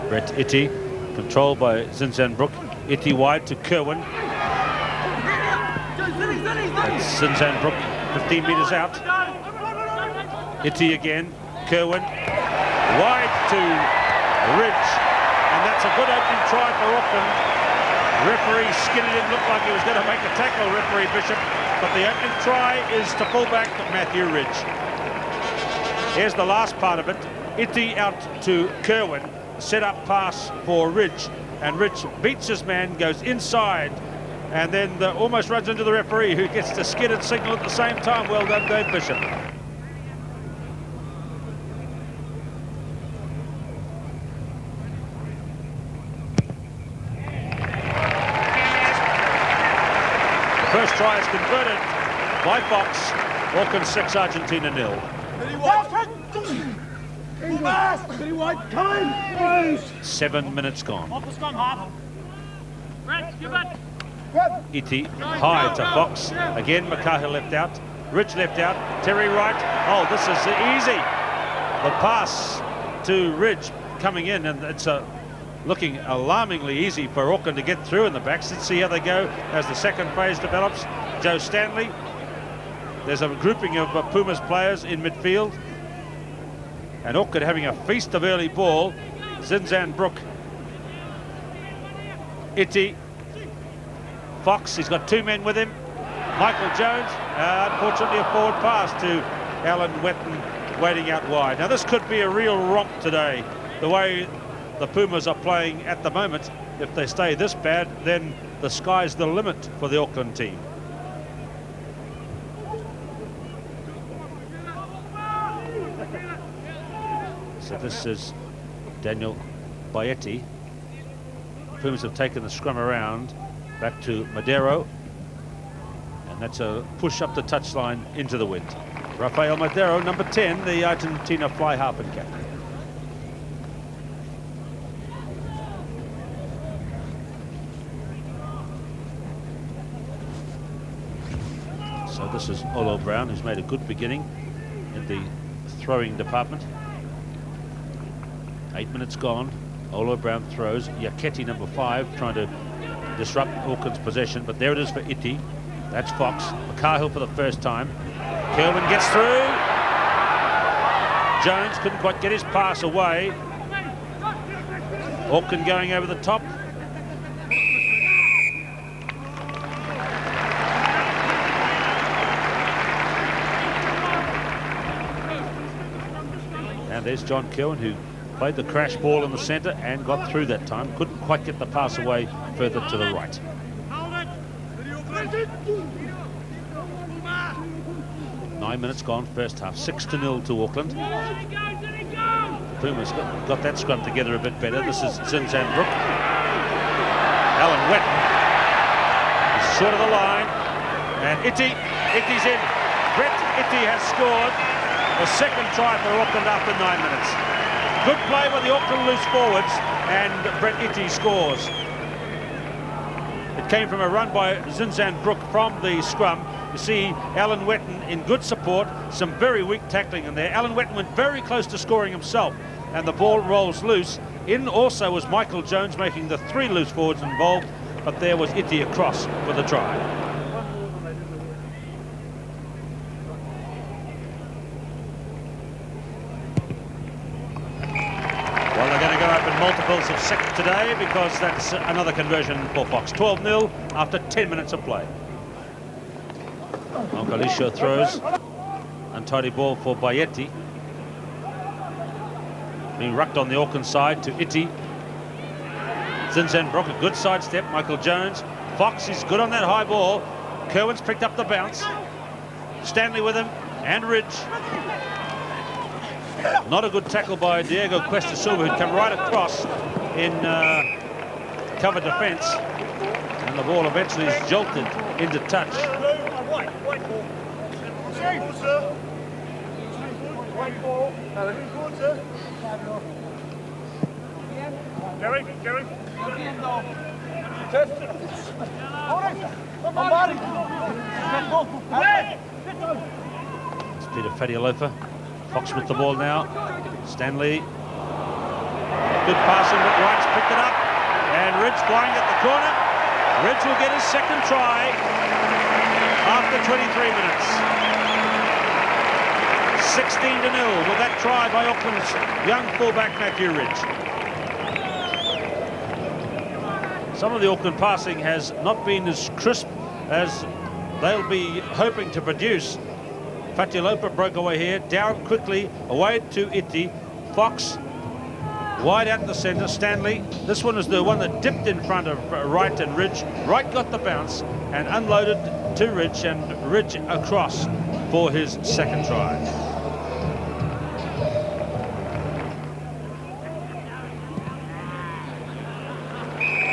Brett Iti, controlled by Zinzanbrook. Iti wide to Kerwin. That's Zinzanbrook, 15 metres out. Iti again, Kerwin, wide to Ridge, and that's a good opening try for Auckland. Referee Skinny didn't look like he was going to make a tackle, referee Bishop, but the opening try is to fullback Matthew Ridge. Here's the last part of it. Iti out to Kerwin, set up pass for Ridge, and Ridge beats his man, goes inside, and then almost runs into the referee, who gets the skid and signal at the same time. Well done, Dave Bishop. The first try is converted by Fox. Auckland 6, Argentina 0. 7 minutes gone. Iti high to Fox. Again, Makaha left out. Ridge left out. Terry right. Oh, this is easy. The pass to Ridge coming in, and it's looking alarmingly easy for Auckland to get through in the backs. Let's see how they go as the second phase develops. Joe Stanley. There's a grouping of Pumas players in midfield. And Auckland having a feast of early ball. Zinzanbrook. Iti. Fox, he's got 2 men with him. Michael Jones, unfortunately a forward pass to Alan Wetton, waiting out wide. Now this could be a real romp today, the way the Pumas are playing at the moment. If they stay this bad, then the sky's the limit for the Auckland team. So this is Daniel Baeti. Pumas have taken the scrum around back to Madero, and that's a push up the touchline into the wind. Rafael Madero, number 10, the Argentina fly half and captain. So this is Olo Brown, who's made a good beginning in the throwing department. 8 minutes gone. Olo Brown throws. Yaketi, number 5, trying to disrupt Auckland's possession, but there it is for Iti. That's Fox. Makahill for the first time. Kerwin gets through. Jones couldn't quite get his pass away. Auckland going over the top. And there's John Kerwin, who played the crash ball in the centre and got through that time. Couldn't quite get the pass away further to the right. 9 minutes gone, first half. 6-0 to Auckland. Pumas got that scrum together a bit better. This is Zinzanbrook. Alan Wetton is short of the line. And Iti's in. Brett Iti has scored the second try for Auckland after 9 minutes. Good play by the Auckland loose forwards, and Brett Iti scores. It came from a run by Zinzanbrook from the scrum. You see Alan Wetton in good support, some very weak tackling in there. Alan Wetton went very close to scoring himself, and the ball rolls loose. In also was Michael Jones, making the 3 loose forwards involved, but there was Iti across for the try. Multiples of 6 today, because that's another conversion for Fox. 12-0 after 10 minutes of play. Monkalisho throws. Untidy ball for Baeti. Being rucked on the Auckland side to Iti. Zinzanbrook, a good sidestep. Michael Jones. Fox is good on that high ball. Kerwin's picked up the bounce. Stanley with him, and Ridge. Not a good tackle by Diego Cuesta Silva, who'd come right across in cover defence, and the ball eventually is jolted into touch. It's Peter Fadialofa. Fox with the ball now. Stanley. Good passing, but White's picked it up. And Ridge flying at the corner. Ridge will get his second try after 23 minutes. 16-0 with that try by Auckland's young fullback Matthew Ridge. Some of the Auckland passing has not been as crisp as they'll be hoping to produce. Fatialopa broke away here, down quickly, away to Iti. Fox wide out in the centre. Stanley, this one is the one that dipped in front of Wright and Ridge. Wright got the bounce and unloaded to Ridge, and Ridge across for his second try.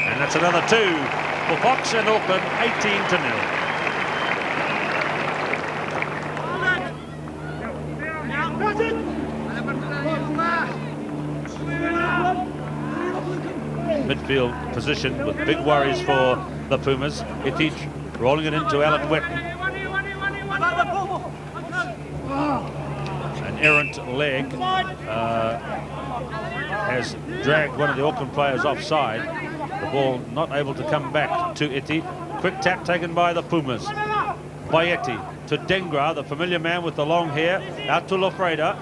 And that's another 2 for Fox and Auckland, 18-0. Midfield position with big worries for the Pumas. Iti rolling it into Alan Wetton. An errant leg has dragged one of the Auckland players offside. The ball not able to come back to Iti. Quick tap taken by the Pumas. By Iti to Dengra, the familiar man with the long hair, out to Lofreda.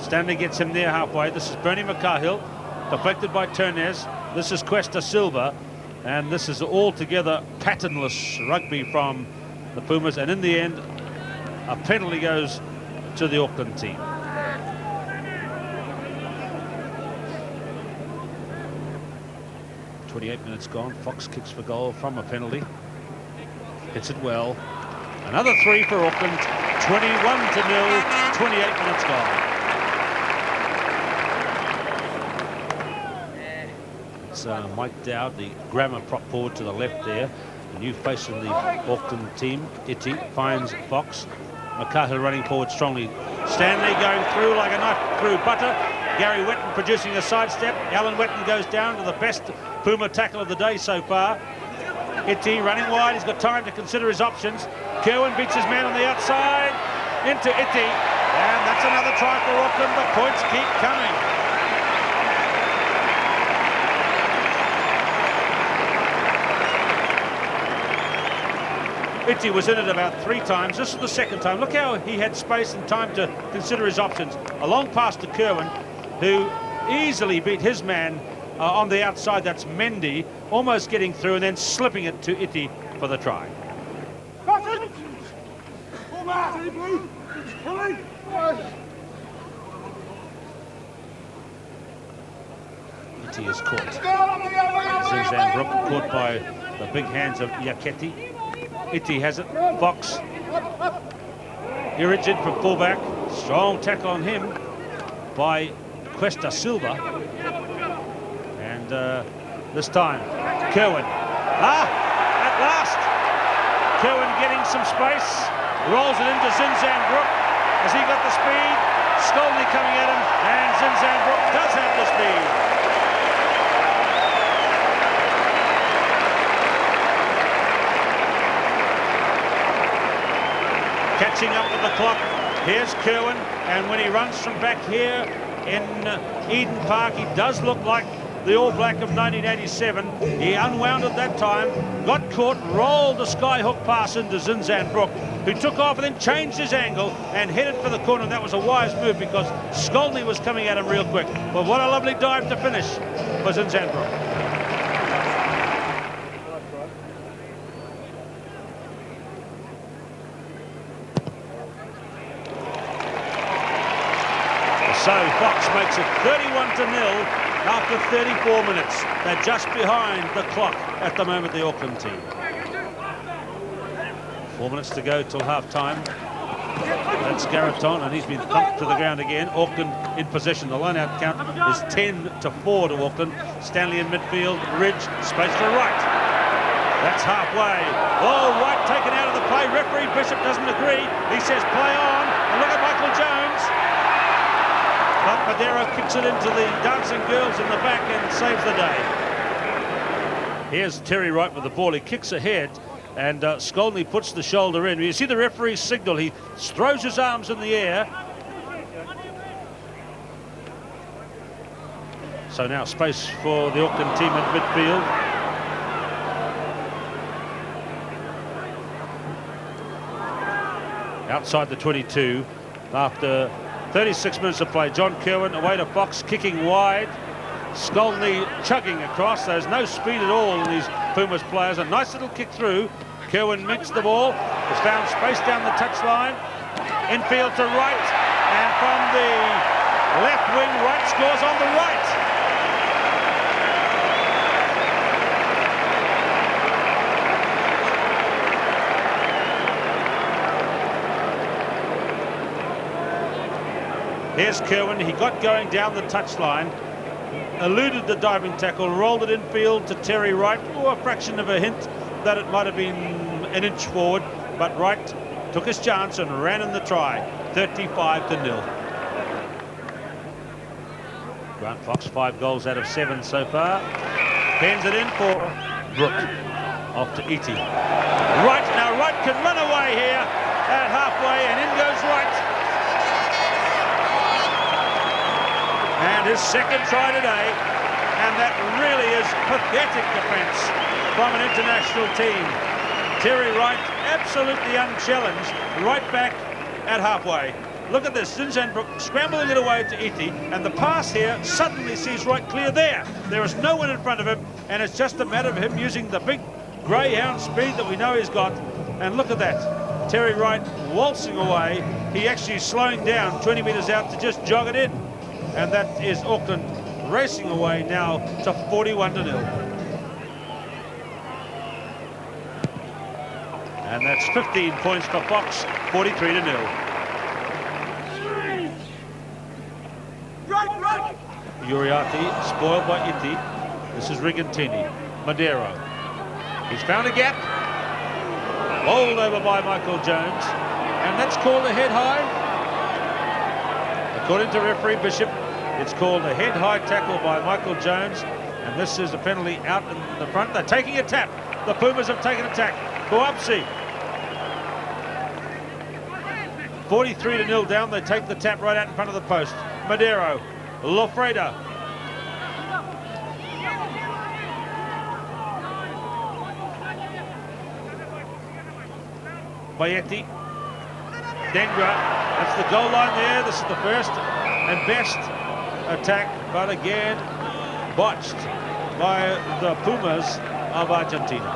Stanley gets him near halfway. This is Bernie McCahill, deflected by Turnez. This is Cuesta Silva, and this is altogether patternless rugby from the Pumas, and in the end a penalty goes to the Auckland team. .28 minutes gone. Fox kicks for goal from a penalty, hits it well. Another 3 for Auckland. 21-0, 28 minutes gone. Mike Dowd, the grammar prop forward to the left there. The new face of the Auckland team. Iti finds Fox. McCarthy running forward strongly. Stanley going through like a knife through butter. Gary Wetton producing a sidestep. Alan Wetton goes down to the best Puma tackle of the day so far. Iti running wide. He's got time to consider his options. Kerwin beats his man on the outside. Into Iti. And that's another try for Auckland. The points keep coming. Iti was in it about 3 times. This is the second time. Look how he had space and time to consider his options. A long pass to Kerwin, who easily beat his man on the outside. That's Mendy, almost getting through and then slipping it to Iti for the try. Iti is caught. Zinzan Brook caught by the big hands of Iaketi. Iti has it. Fox. Irrigid from fullback. Strong tackle on him by Cuesta Silva. And this time, Kerwin. At last! Kerwin getting some space. Rolls it into Zinzan Brook. Has he got the speed? Skolny coming at him. And Zinzan Brook does have the speed. Catching up with the clock. Here's Kerwin, and when he runs from back here in Eden Park, he does look like the All Black of 1987. He unwound at that time, got caught, rolled a skyhook pass into Zinzan Brook, who took off and then changed his angle and headed for the corner. And that was a wise move because Skolny was coming at him real quick. But what a lovely dive to finish for Zinzan Brook. So Fox makes it 31-0 after 34 minutes. They're just behind the clock at the moment, the Auckland team. 4 minutes to go till half-time. That's Garretton, and he's been thumped to the ground again. Auckland in possession. The line-out count is 10-4 to Auckland. Stanley in midfield. Ridge, space for Wright. That's halfway. Oh, Wright taken out of the play. Referee Bishop doesn't agree. He says play on. And look at Michael Jones. But Madero kicks it into the dancing girls in the back and saves the day. Here's Terry Wright with the ball. He kicks ahead, and Skolny puts the shoulder in. You see the referee's signal. He throws his arms in the air. So now space for the Auckland team at midfield. Outside the 22 after 36 minutes of play. John Kirwan away to Fox, kicking wide. Skolny chugging across. There's no speed at all in these Pumas players. A nice little kick through. Kirwan mints the ball. Has found space down the touchline. Infield to right. And from the left wing, Wright scores on the right. Here's Kirwan. He got going down the touchline, eluded the diving tackle, rolled it infield to Terry Wright for a fraction of a hint that it might have been an inch forward, but Wright took his chance and ran in the try. 35-0. Grant Fox, 5 goals out of 7 so far. Pens it in for Brook. Off to Iti. Wright, now Wright can run away here at halfway, and in goes Wright. And his second try today, and that really is pathetic defence from an international team. Terry Wright absolutely unchallenged, right back at halfway. Look at this, Zinzan Brook scrambling it away to Iti, and the pass here suddenly sees Wright clear there. There is no one in front of him, and it's just a matter of him using the big greyhound speed that we know he's got. And look at that, Terry Wright waltzing away. He actually is slowing down 20 metres out to just jog it in. And that is Auckland racing away now to 41-0. And that's 15 points for Fox, 43-0. Uriarte spoiled by Iti. This is Rigantini. Madero. He's found a gap. Bowled over by Michael Jones. And that's called a head high. According to referee Bishop, it's called a head-high tackle by Michael Jones, and this is a penalty out in the front. They're taking a tap. The Pumas have taken a tap. Boapsi. 43-0 down. They take the tap right out in front of the post. Madero. Lofreda. Bayeti. Dengra. That's the goal line there. This is the first and best attack, but again botched by the Pumas of Argentina.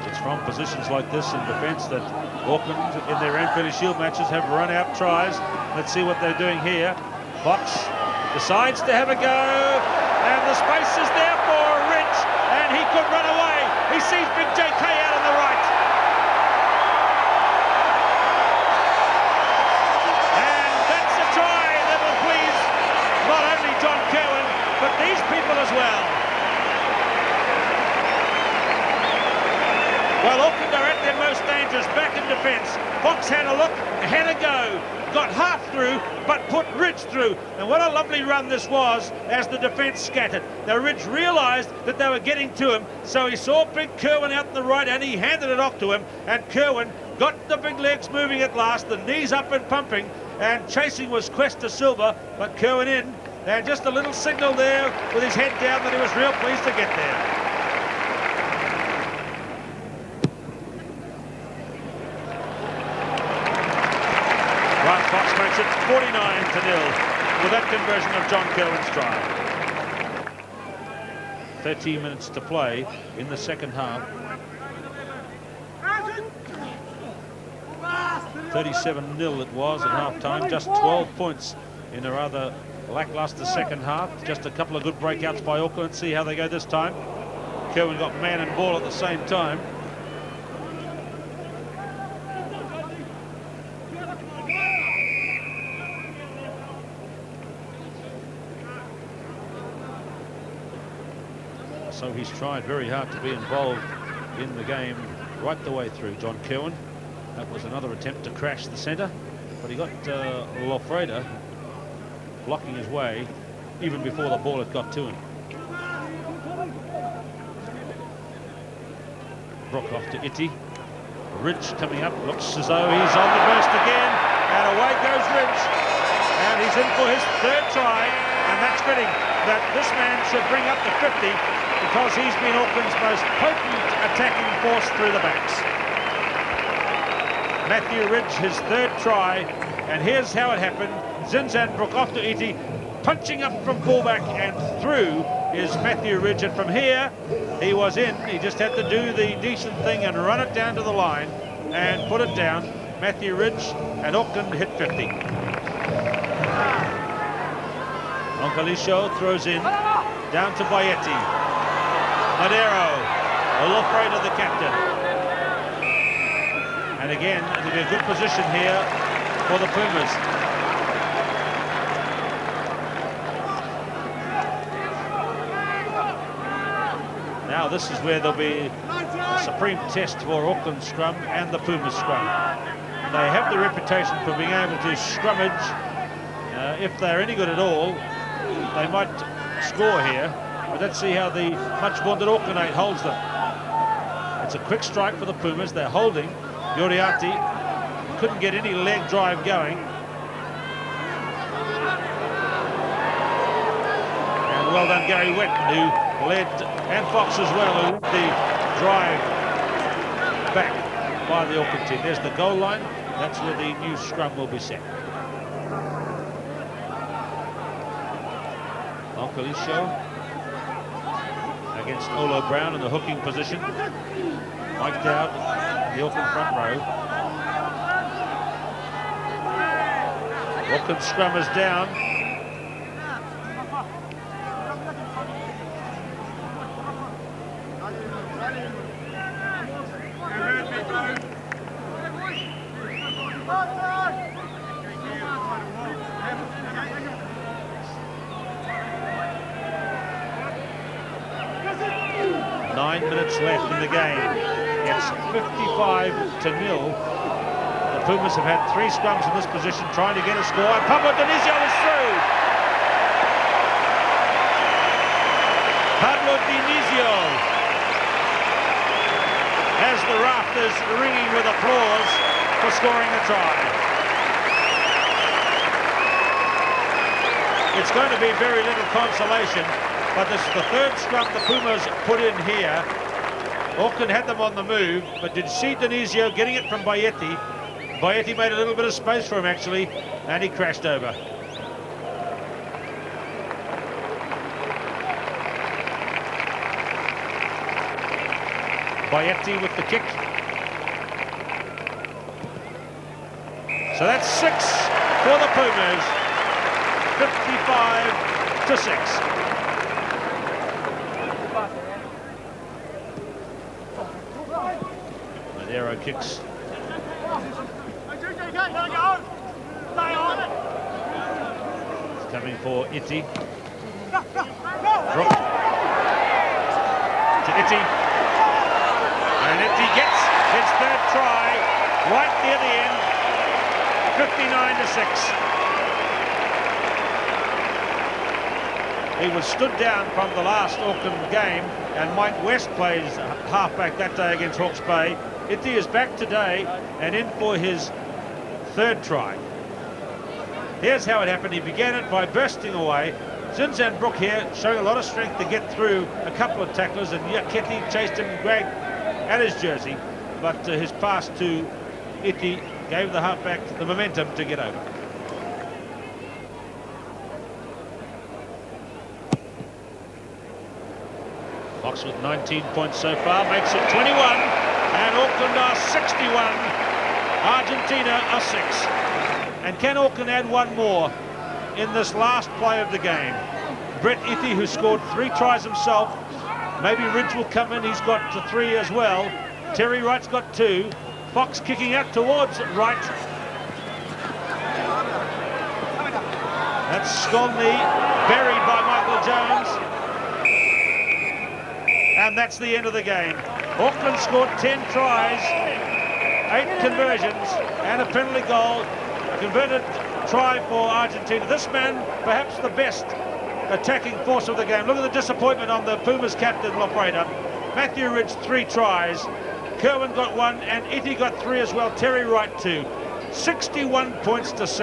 It's from positions like this in defence that Auckland in their Ranfurly Shield matches have run out tries. Let's see what they're doing here. Fox decides to have a go, and the space is there for Rich, and he could run away. He sees Big JK out on the right. And that's a try that will please not only John Kirwan, but these people as well. Well, Auckland are at their most dangerous back in defence. Fox had a look, had a go, got half through, but put Ridge through. And what a lovely run this was as the defence scattered. Now Ridge realised that they were getting to him, so he saw Big Kirwan out on the right and he handed it off to him, and Kirwan got the big legs moving at last, the knees up and pumping, and chasing was Quest de Silva, but Kirwan in, and just a little signal there with his head down that he was real pleased to get there. Fox makes it 49-0 with that conversion of John Kirwan's try. 13 minutes to play in the second half. 37-0 it was at half-time, just 12 points in a rather lackluster second half. Just a couple of good breakouts by Auckland. See how they go this time. Kirwan got man and ball at the same time. So he's tried very hard to be involved in the game right the way through, John Kirwan. That was another attempt to crash the centre, but he got Lofreda blocking his way even before the ball had got to him. Brook off to Iti. Ridge coming up, looks as though he's on the burst again, and away goes Ridge, and he's in for his third try, and that's fitting that this man should bring up to 50 because he's been Auckland's most potent attacking force through the backs. Matthew Ridge, his third try, and here's how it happened. Zinzanbrook off to Iti, punching up from fullback and through is Matthew Ridge, and from here he was in. He just had to do the decent thing and run it down to the line and put it down. Matthew Ridge, and Auckland hit 50. Onkalisho throws in, down to Bayeti. Madero, Olofredo the captain. And again, it'll be a good position here for the Pumas. Now this is where there'll be a supreme test for Auckland scrum and the Pumas scrum. They have the reputation for being able to scrummage. If they're any good at all, they might score here. But let's see how the much vaunted Auckland 8 holds them. It's a quick strike for the Pumas. They're holding. Yoriati couldn't get any leg drive going. And well done Gary Wetton, who led, and Fox as well, who led the drive back by the Auckland team. There's the goal line. That's where the new scrum will be set. Onkalisho against Olo Brown in the hooking position. Mike Dowd, the Auckland front row. Auckland scrum is down. Left in the game. It's 55-0. The Pumas have had 3 scrums in this position trying to get a score, and Pablo Dinizio is through. Pablo Dinizio has the rafters ringing with applause for scoring a try. It's going to be very little consolation, but this is the third scrum the Pumas put in here. Auckland had them on the move, but did you see Dinizio getting it from Bayeti? Bayeti made a little bit of space for him, actually, and he crashed over. Bayeti with the kick. So that's 6 for the Pumas, 55-6. Madero kicks. It's coming for Iti. Brook to Iti. And Iti gets his third try right near the end, 59-6. He was stood down from the last Auckland game, and Mike West plays halfback that day against Hawke's Bay. Iti is back today and in for his third try. Here's how it happened. He began it by bursting away. Zinzanbrook here showing a lot of strength to get through a couple of tacklers, and Yaketi chased him and grabbed at his jersey, but his pass to Iti gave the halfback the momentum to get over. Fox with 19 points so far makes it 21, and Auckland are 61. Argentina are 6. And can Auckland add one more in this last play of the game? Brett Iti, who scored 3 tries himself. Maybe Ridge will come in, he's got 3 as well. Terry Wright's got 2. Fox kicking out towards Wright. That's Skolny, buried by Michael Jones. And that's the end of the game. Auckland scored 10 tries, 8 conversions, and a penalty goal. A converted try for Argentina. This man, perhaps the best attacking force of the game. Look at the disappointment on the Pumas captain, Lofreda. Matthew Ridge, 3 tries. Kerwin got 1 and Itty got 3 as well. Terry Wright 2. 61 points to 6.